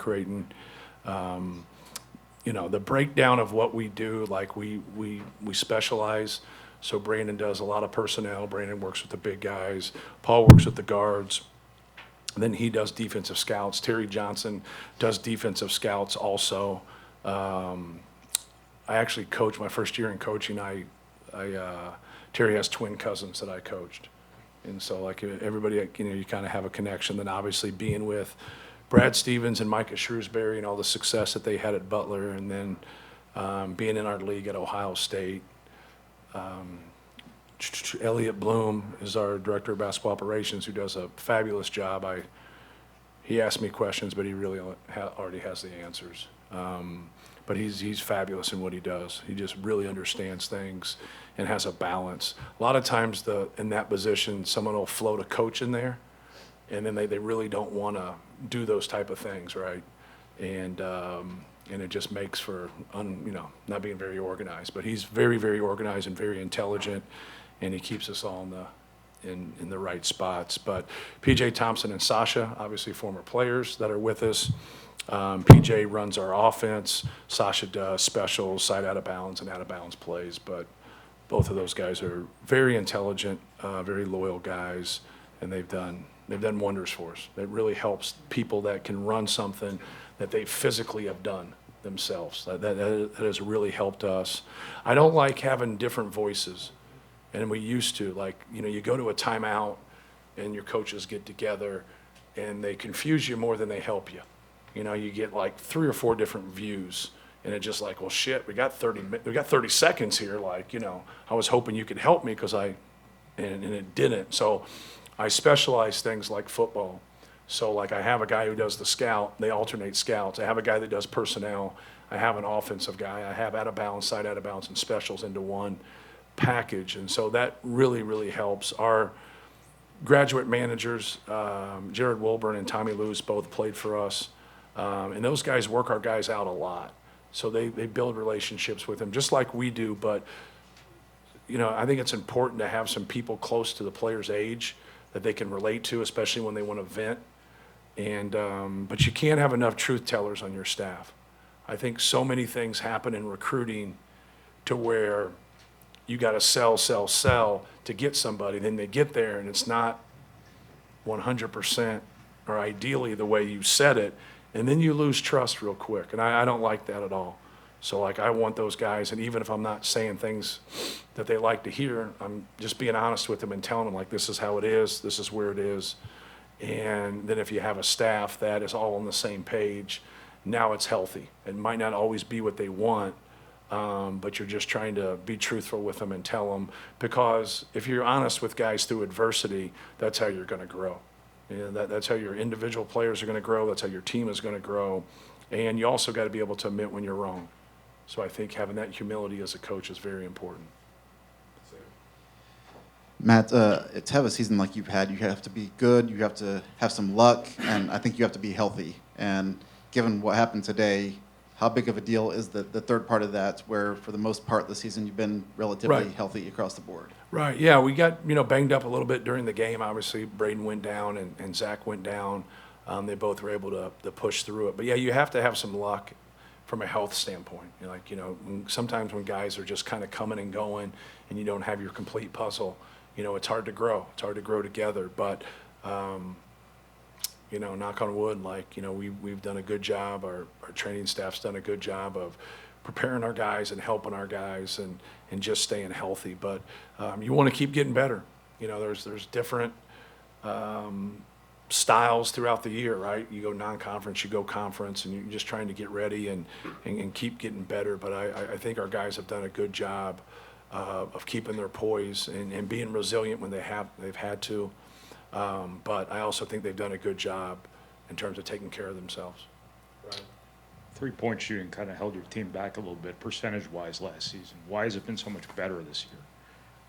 Creighton. The breakdown of what we do, like we specialize. So Brandon does a lot of personnel. Brandon works with the big guys. Paul works with the guards. And then he does defensive scouts. Terry Johnson does defensive scouts also. I actually coached my first year in coaching. Terry has twin cousins that I coached. And so like everybody, you kind of have a connection. Then obviously being with Brad Stevens and Micah Shrewsbury and all the success that they had at Butler, and then being in our league at Ohio State. Elliot Bloom is our director of basketball operations, who does a fabulous job. He asks me questions, but he really already has the answers. But he's fabulous in what he does. He just really understands things and has a balance. A lot of times in that position, someone will float a coach in there, and then they really don't want to do those type of things, right? And it just makes for not being very organized. But he's very, very organized and very intelligent, and he keeps us all in the right spots. But PJ Thompson and Sasha, obviously former players that are with us. PJ runs our offense. Sasha does specials, side out of bounds, and out of bounds plays. But both of those guys are very intelligent, very loyal guys, and they've done wonders for us. It really helps people that can run something that they physically have done themselves. That has really helped us. I don't like having different voices, and we used to. Like, you go to a timeout, and your coaches get together, and they confuse you more than they help you. You get like 3 or 4 different views, and it's just like, well, shit, we got 30 seconds here. Like, I was hoping you could help me and it didn't. So I specialize things like football. So like I have a guy who does the scout. They alternate scouts. I have a guy that does personnel. I have an offensive guy. I have out of bounds, side out of bounds, and specials into one package. And so that really, really helps. Our graduate managers, Jared Wilburn and Tommy Lewis, both played for us. And those guys work our guys out a lot. So they build relationships with them just like we do. But, I think it's important to have some people close to the player's age that they can relate to, especially when they want to vent. And but you can't have enough truth tellers on your staff. I think so many things happen in recruiting to where you got to sell to get somebody. Then they get there and it's not 100% or ideally the way you said it. And then you lose trust real quick. And I don't like that at all. So like I want those guys, and even if I'm not saying things that they like to hear, I'm just being honest with them and telling them like this is how it is, this is where it is. And then if you have a staff that is all on the same page, now it's healthy. It might not always be what they want, but you're just trying to be truthful with them and tell them, because if you're honest with guys through adversity, that's how you're going to grow. That's how your individual players are going to grow. That's how your team is going to grow. And you also got to be able to admit when you're wrong. So I think having that humility as a coach is very important. Matt, to have a season like you've had, you have to be good, you have to have some luck, and I think you have to be healthy. And given what happened today, how big of a deal is the third part of that, where for the most part of the season you've been relatively healthy across the board? Right, yeah, we got banged up a little bit during the game. Obviously, Braden went down and Zach went down. They both were able to push through it. But yeah, you have to have some luck from a health standpoint. Sometimes when guys are just kind of coming and going and you don't have your complete puzzle, it's hard to grow. It's hard to grow together. But, knock on wood, we've done a good job. Our training staff's done a good job of preparing our guys and helping our guys and just staying healthy. But you want to keep getting better. There's different styles throughout the year, right? You go non-conference, you go conference, and you're just trying to get ready and keep getting better. But I think our guys have done a good job of keeping their poise and being resilient when they've had to. But I also think they've done a good job in terms of taking care of themselves. Right. 3-point shooting kind of held your team back a little bit percentage-wise last season. Why has it been so much better this year,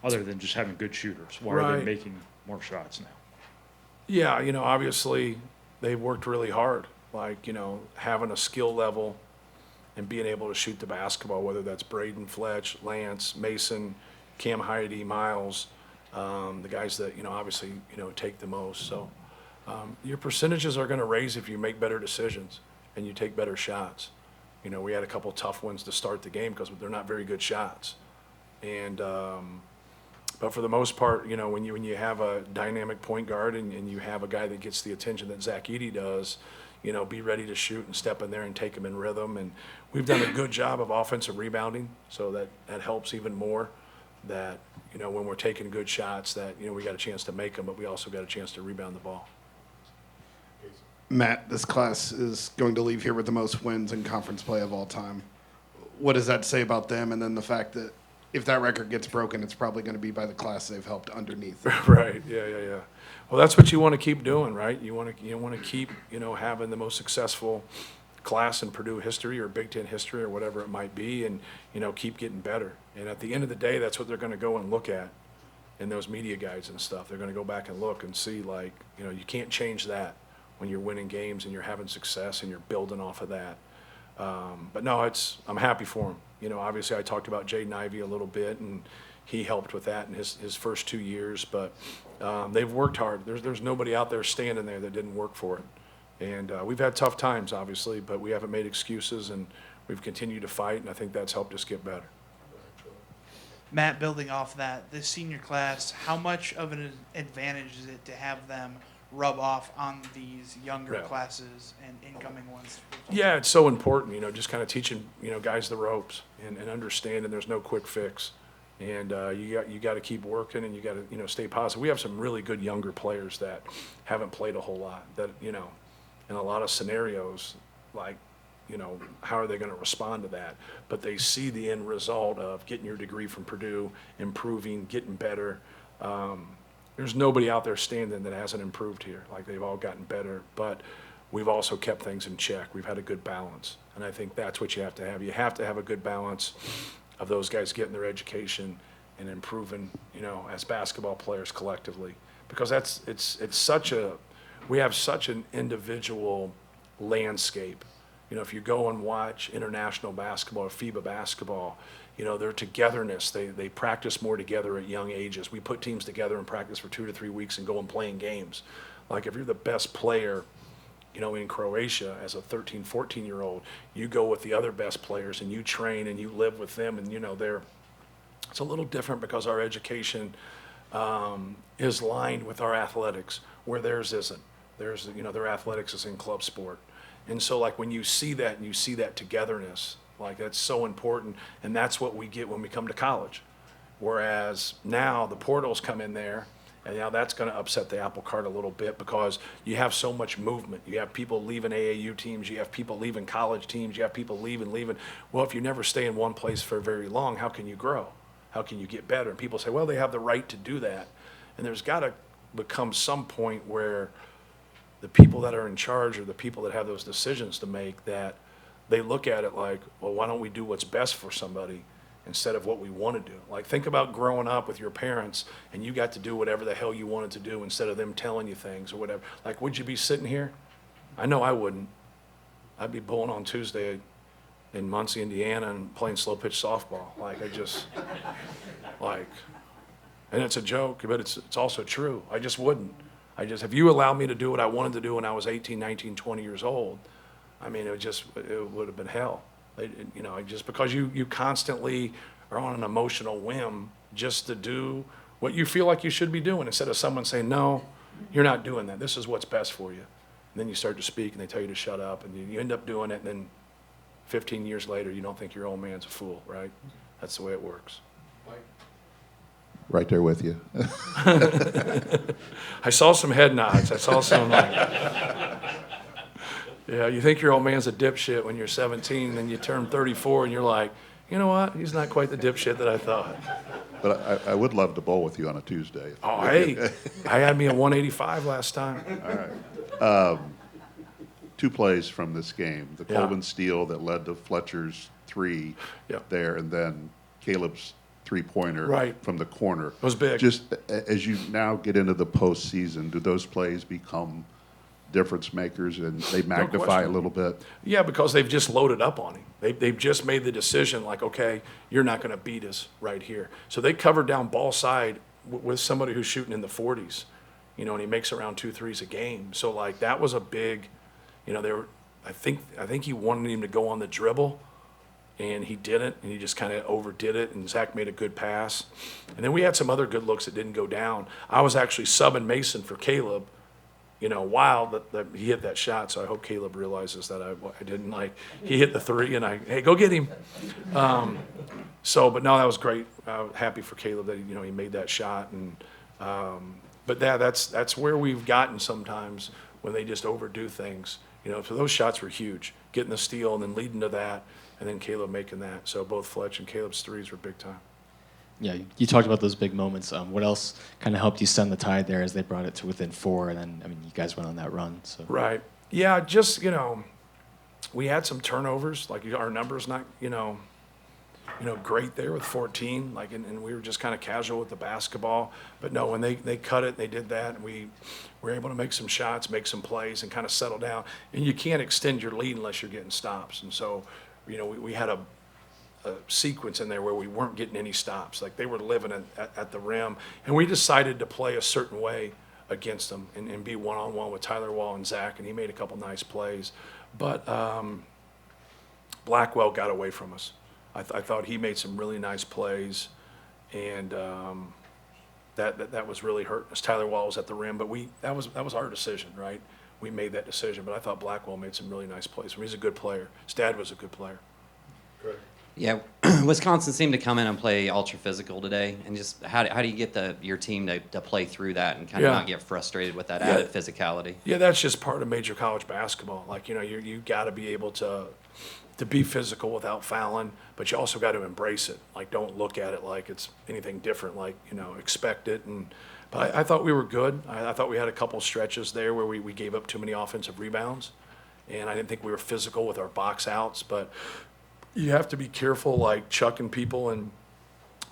other than just having good shooters? Why are they making more shots now? Yeah, obviously they've worked really hard, having a skill level and being able to shoot the basketball, whether that's Braden, Fletch, Lance, Mason, Cam Heidi, Miles, the guys that, obviously, take the most. So your percentages are going to raise if you make better decisions. and you take better shots. You know, we had a couple tough ones to start the game because they're not very good shots. And but for the most part, you know, when you have a dynamic point guard and you have a guy that gets the attention that Zach Edey does, you know, be ready to shoot and step in there and take him in rhythm. And we've done a good job of offensive rebounding, so that helps even more. That, you know, when we're taking good shots, that, you know, we got a chance to make them, but we also got a chance to rebound the ball. Matt, this class is going to leave here with the most wins in conference play of all time. What does that say about them? And then the fact that if that record gets broken, it's probably going to be by the class they've helped underneath. Right. Yeah. Well, that's what you want to keep doing, right? You want to keep, you know, having the most successful class in Purdue history or Big Ten history or whatever it might be, and, you know, keep getting better. And at the end of the day, that's what they're going to go and look at in those media guides and stuff. They're going to go back and look and see, like, you know, you can't change that when you're winning games and you're having success and you're building off of that. But no, I'm happy for him. You know, obviously I talked about Jaden Ivey a little bit, and he helped with that in his first 2 years. But they've worked hard. There's nobody out there standing there that didn't work for it. And we've had tough times, obviously, but we haven't made excuses, and we've continued to fight, and I think that's helped us get better. Matt, building off that, this senior class, how much of an advantage is it to have them rub off on these younger Yeah. classes and incoming ones? Yeah, it's so important, you know, just kind of teaching, you know, guys the ropes and understanding there's no quick fix. And you got to keep working, and you got to, you know, stay positive. We have some really good younger players that haven't played a whole lot, that, you know, in a lot of scenarios, like, you know, how are they going to respond to that? But they see the end result of getting your degree from Purdue, improving, getting better. There's nobody out there standing that hasn't improved here. Like, they've all gotten better, but we've also kept things in check. We've had a good balance, and I think that's what you have to have. You have to have a good balance of those guys getting their education and improving, you know, as basketball players collectively, because it's such a, we have such an individual landscape. You know, if you go and watch international basketball or FIBA basketball, you know, their togetherness, they practice more together at young ages. We put teams together and practice for 2 to 3 weeks and go and play in games. Like, if you're the best player, you know, in Croatia as a 13, 14-year-old, you go with the other best players and you train and you live with them, and, you know, it's a little different because our education is lined with our athletics, where theirs isn't. There's, you know, their athletics is in club sport. And so, like, when you see that and you see that togetherness, like, that's so important, and that's what we get when we come to college. Whereas now the portals come in there, and now that's going to upset the apple cart a little bit, because you have so much movement. You have people leaving AAU teams, you have people leaving college teams, you have people leaving. Well, if you never stay in one place for very long, how can you grow? How can you get better? And people say, well, they have the right to do that. And there's got to become some point where the people that are in charge, or the people that have those decisions to make, that they look at it like, well, why don't we do what's best for somebody instead of what we want to do? Like, think about growing up with your parents and you got to do whatever the hell you wanted to do instead of them telling you things or whatever. Like, would you be sitting here? I know I wouldn't. I'd be bowling on Tuesday in Muncie, Indiana, and playing slow pitch softball. Like, and it's a joke, but it's also true. I just wouldn't. If you allowed me to do what I wanted to do when I was 18, 19, 20 years old, I mean, it would have been hell. You know, just because you constantly are on an emotional whim just to do what you feel like you should be doing, instead of someone saying, no, you're not doing that. This is what's best for you. And then you start to speak and they tell you to shut up, and you end up doing it, and then 15 years later, you don't think your old man's a fool, right? That's the way it works. Right there with you. I saw some head nods. I saw some, like, yeah, you think your old man's a dipshit when you're 17, and then you turn 34 and you're like, you know what? He's not quite the dipshit that I thought. But I would love to bowl with you on a Tuesday. Oh, hey, I had me a 185 last time. All right. 2 plays from this game. The Yeah. Colvin steal that led to Fletcher's 3 Yeah. there, and then Caleb's 3-pointer Right. from the corner. It was big. Just as you now get into the postseason, do those plays become difference makers and they magnify a question. little bit? Yeah, because they've just loaded up on him. They've just made the decision, like, okay, you're not going to beat us right here. So they covered down ball side with somebody who's shooting in the 40s, you know, and he makes around 2 threes a game. So, like, that was a big, you know, I think he wanted him to go on the dribble, and he didn't, and he just kind of overdid it, and Zach made a good pass. And then we had some other good looks that didn't go down. I was actually subbing Mason for Caleb, while that he hit that shot, so I hope Caleb realizes that I didn't he hit the three, and hey, go get him. But no, that was great. Happy for Caleb that, he made that shot, and, but that's where we've gotten sometimes when they just overdo things. So those shots were huge, getting the steal and then leading to that, and then Caleb making that. So both Fletch and Caleb's threes were big time. Yeah, you talked about those big moments. What else kind of helped you stem the tide there as they brought it to within 4, and then, you guys went on that run. So Right. Yeah, just, we had some turnovers, our numbers not, great there with 14, and we were just kind of casual with the basketball. But no, when they cut it, they did that, and we were able to make some shots, make some plays, and kind of settle down. And you can't extend your lead unless you're getting stops. And so, we had a sequence in there where we weren't getting any stops. They were living at the rim, and we decided to play a certain way against them and be one-on-one with Tyler Wall and Zach, and he made a couple nice plays. But Blackwell got away from us. I thought he made some really nice plays, and that was really hurting us. Tyler Wall was at the rim, but that was our decision, right? We made that decision, but I thought Blackwell made some really nice plays. He's a good player. His dad was a good player. Correct. Yeah, Wisconsin seemed to come in and play ultra physical today, and just how do you get your team to play through that and kind of not get frustrated with that added physicality? Yeah, that's just part of major college basketball. You got to be able to be physical without fouling, but you also got to embrace it. Don't look at it like it's anything different. Expect it. But I thought we were good. I thought we had a couple stretches there where we gave up too many offensive rebounds, and I didn't think we were physical with our box outs, but you have to be careful, chucking people and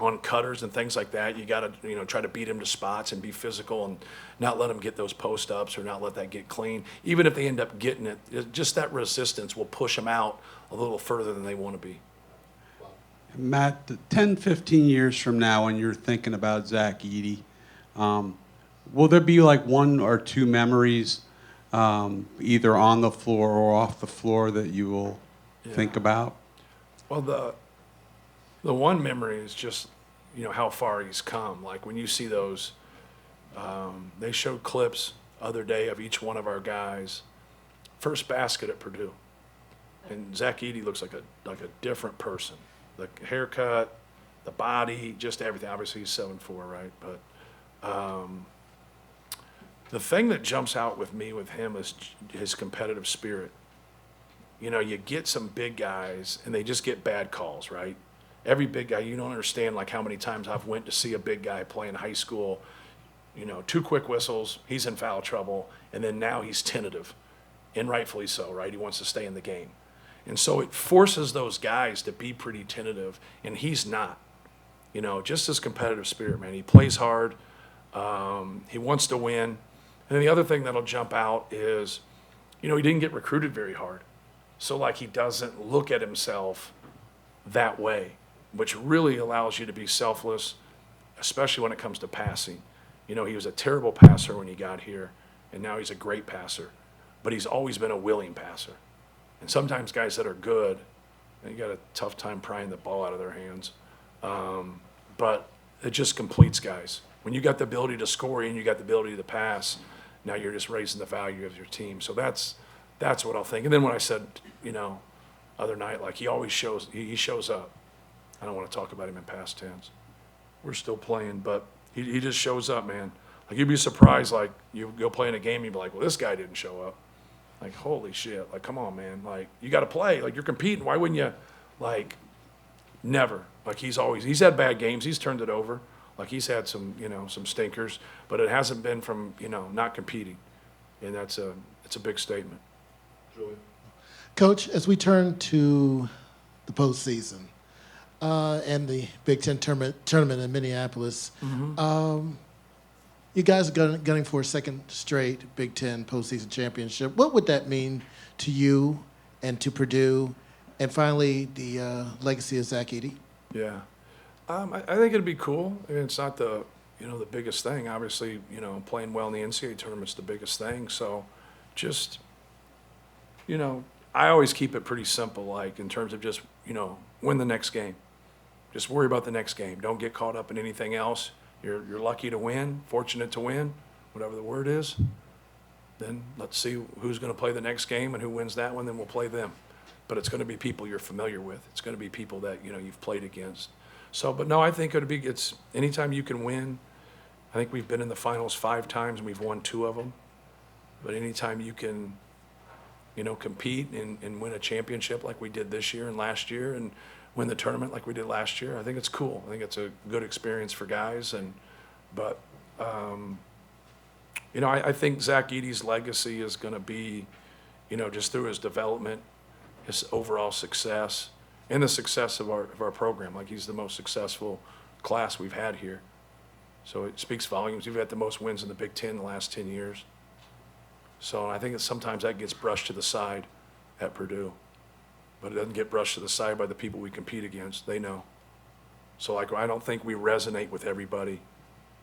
on cutters and things like that. You got to, try to beat them to spots and be physical and not let them get those post ups or not let that get clean. Even if they end up getting it, just that resistance will push them out a little further than they want to be. Matt, 10, 15 years from now, when you're thinking about Zach Edey, will there be one or two memories, either on the floor or off the floor, that you will think about? Well, the one memory is just, how far he's come. When you see those, they showed clips other day of each one of our guys. First basket at Purdue. And Zach Edey looks like a different person. The haircut, the body, just everything. Obviously he's 7'4", right? But the thing that jumps out with me with him is his competitive spirit. You get some big guys, and they just get bad calls, right? Every big guy, you don't understand how many times I've went to see a big guy play in high school, 2 quick whistles, he's in foul trouble, and then now he's tentative, and rightfully so, right? He wants to stay in the game. And so it forces those guys to be pretty tentative, and he's not. Just his competitive spirit, man. He plays hard. He wants to win. And then the other thing that'll jump out is, he didn't get recruited very hard. So he doesn't look at himself that way, which really allows you to be selfless, especially when it comes to passing. He was a terrible passer when he got here, and now he's a great passer. But he's always been a willing passer. And sometimes guys that are good, you got a tough time prying the ball out of their hands. But it just completes guys. When you got the ability to score and you got the ability to pass, now you're just raising the value of your team. So that's what I'll think. And then when I said, other night, he always shows up. I don't want to talk about him in past tense. We're still playing, but he just shows up, man. You'd be surprised, you go play in a game, you'd be like, well, this guy didn't show up. Holy shit, come on, man. You got to play. You're competing. Why wouldn't you? Never. He's had bad games. He's turned it over. He's had some, some stinkers, but it hasn't been from, not competing. And it's a big statement. Julia. Coach, as we turn to the postseason and the Big Ten tournament in Minneapolis, you guys are gunning for a second straight Big Ten postseason championship. What would that mean to you and to Purdue, and finally the legacy of Zach Edey? Yeah, I think it'd be cool. It's not the the biggest thing. Obviously, playing well in the NCAA tournament's the biggest thing. So, just I always keep it pretty simple, like in terms of just, win the next game. Just worry about the next game. Don't get caught up in anything else. You're lucky to win, fortunate to win, whatever the word is. Then let's see who's going to play the next game and who wins that one, then we'll play them. But it's going to be people you're familiar with. It's going to be people that, you've played against. So, but no, I think it's anytime you can win. I think we've been in the finals 5 times and we've won 2 of them. But anytime you can, compete and win a championship like we did this year and last year and win the tournament like we did last year, I think it's cool. I think it's a good experience for guys. But I think Zach Edey's legacy is going to be, just through his development, his overall success, and the success of our program. Like, he's the most successful class we've had here. So it speaks volumes. We've had the most wins in the Big Ten in the last 10 years. So I think sometimes that gets brushed to the side at Purdue. But it doesn't get brushed to the side by the people we compete against. They know. So, I don't think we resonate with everybody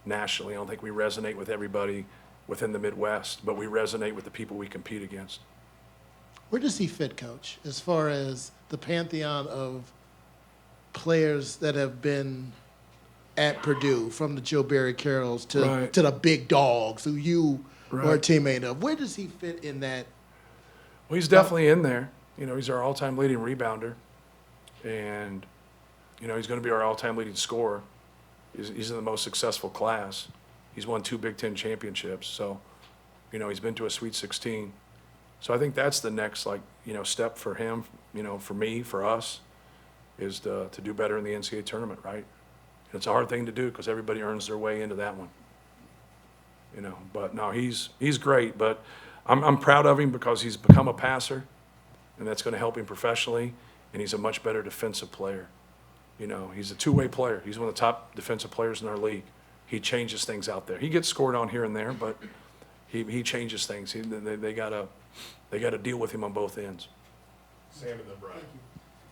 nationally. I don't think we resonate with everybody within the Midwest, but we resonate with the people we compete against. Where does he fit, Coach, as far as the pantheon of players that have been at Purdue, from the Joe Barry Carrolls to the big dogs who you were a teammate of? Where does he fit in that? Well, he's definitely in there. He's our all-time leading rebounder, and, he's going to be our all-time leading scorer. He's in the most successful class. He's won 2 Big Ten championships, so, he's been to a Sweet 16. So I think that's the next, step for him, for me, for us, is to do better in the NCAA tournament, right? And it's a hard thing to do because everybody earns their way into that one. But no, he's great, but I'm proud of him because he's become a passer, and that's going to help him professionally, and he's a much better defensive player. He's a two-way player. He's one of the top defensive players in our league. He changes things out there. He gets scored on here and there, but he changes things. They gotta deal with him on both ends. Sam and then Brian.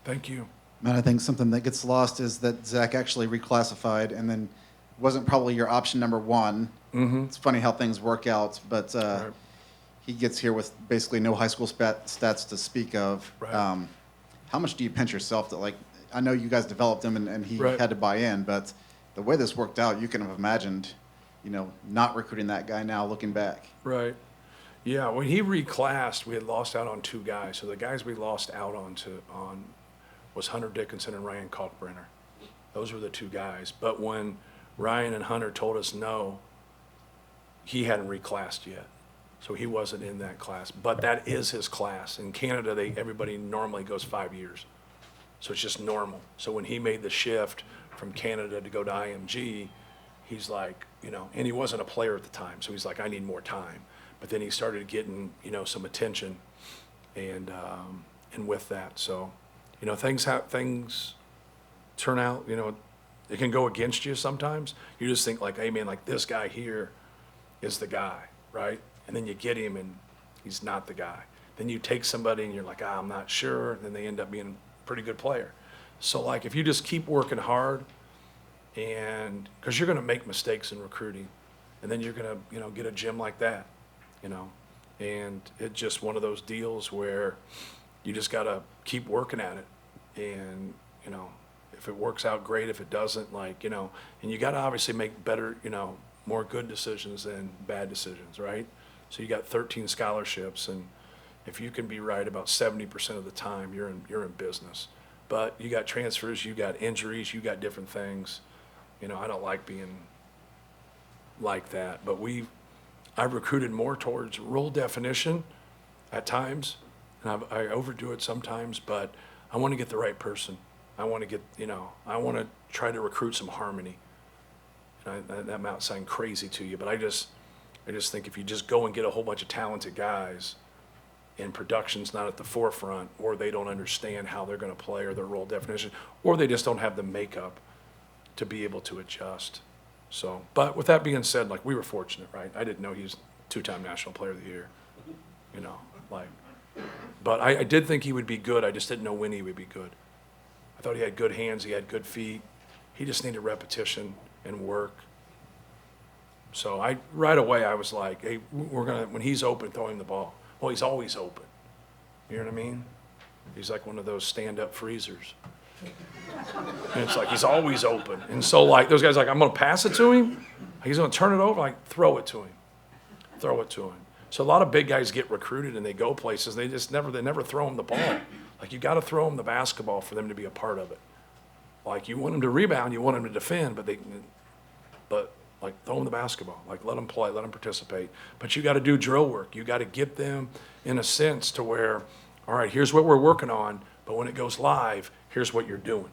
Thank you. Man, I think something that gets lost is that Zach actually reclassified and then wasn't probably your option number 1. Mm-hmm. It's funny how things work out, but Right. he gets here with basically no high school stats to speak of. Right. How much do you pinch yourself that, I know you guys developed him and he Right. had to buy in, but the way this worked out, you can have imagined, not recruiting that guy now looking back. Right. Yeah, when he reclassed, we had lost out on 2 guys. So the guys we lost out on was Hunter Dickinson and Ryan Kalkbrenner. Those were the 2 guys. But when Ryan and Hunter told us no, he hadn't reclassed yet. So he wasn't in that class. But that is his class. In Canada, everybody normally goes 5 years. So it's just normal. So when he made the shift from Canada to go to IMG, he's like, and he wasn't a player at the time. So he's like, I need more time. But then he started getting, some attention and with that. So, things turn out, it can go against you sometimes. You just think hey man, this guy here is the guy, right? And then you get him and he's not the guy. Then you take somebody and you're like, I'm not sure. And then they end up being a pretty good player. So if you just keep working hard, and because you're going to make mistakes in recruiting, and then you're going to, get a gym like that, and it's just one of those deals where you just got to keep working at it. And, if it works out, great. If it doesn't, and you got to obviously make better, more good decisions than bad decisions, right? So you got 13 scholarships, and if you can be right about 70% of the time, you're in business. But you got transfers, you got injuries, you got different things. I don't like being like that, but I've recruited more towards role definition at times, and I overdo it sometimes, but I want to get the right person. I want to get, I want to try to recruit some harmony. And that might sound crazy to you, but I just think if you just go and get a whole bunch of talented guys and production's not at the forefront, or they don't understand how they're going to play or their role definition, or they just don't have the makeup to be able to adjust. So, but with that being said, we were fortunate, right? I didn't know he was 2-time National Player of the Year, but I did think he would be good. I just didn't know when he would be good. I thought he had good hands, he had good feet. He just needed repetition and work. So right away I was like, hey, when he's open, throw him the ball. Well, he's always open. You know what I mean? He's like one of those stand-up freezers. And it's like he's always open. And so like those guys like, I'm gonna pass it to him. He's gonna turn it over, like throw it to him. Throw it to him. So a lot of big guys get recruited and they go places, they never throw them the ball. Like you gotta throw them the basketball for them to be a part of it. Like you want them to rebound, you want them to defend, but like throw them the basketball. Like let them play, let them participate. But you gotta do drill work. You gotta get them in a sense to where, all right, here's what we're working on, but when it goes live, here's what you're doing.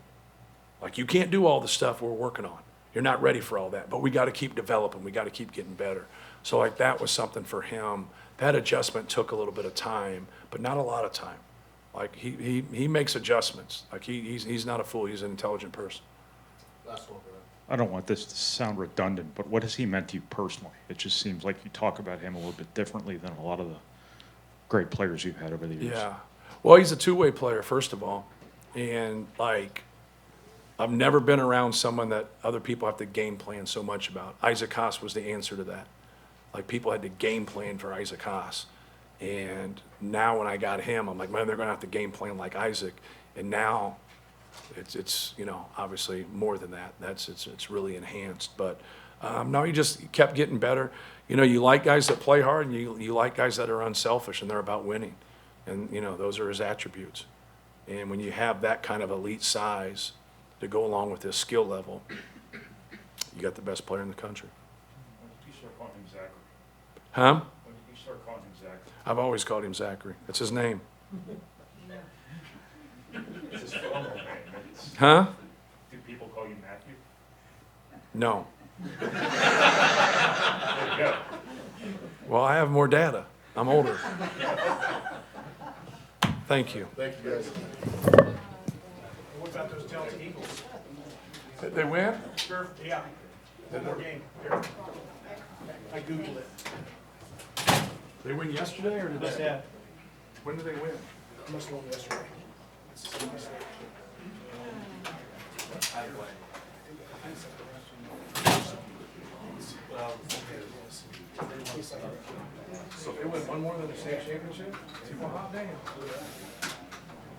Like you can't do all the stuff we're working on. You're not ready for all that, but we got to keep developing. We got to keep getting better. So like that was something for him. That adjustment took a little bit of time, but not a lot of time. Like he makes adjustments. Like he's not a fool. He's an intelligent person. Last one, Brad. I don't want this to sound redundant, but what has he meant to you personally? It just seems like you talk about him a little bit differently than a lot of the great players you've had over the years. Yeah. Well, he's a two-way player, first of all. And like, I've never been around someone that other people have to game plan so much about. Isaac Haas was the answer to that. Like people had to game plan for Isaac Haas. And now when I got him, I'm like, man, they're gonna have to game plan like Isaac. And now it's you know, obviously more than that. It's really enhanced. But no, he just kept getting better. You know, you like guys that play hard, and you like guys that are unselfish and they're about winning. And you know, those are his attributes. And when you have that kind of elite size to go along with his skill level, you got the best player in the country. When did you start calling him Zachary? Huh? When did you start calling him Zachary? I've always called him Zachary. That's his name. It's his phenomenal name. Huh? Do people call you Matthew? No. There you go. Well, I have more data. I'm older. Thank you. Thank you, guys. What about those Delta Eagles? Did they win? Sure, yeah. One more game. Here. I Googled it. They win yesterday or Must have. When did they win? Must have won yesterday. So they win one more than the state championship? Well, hot damn.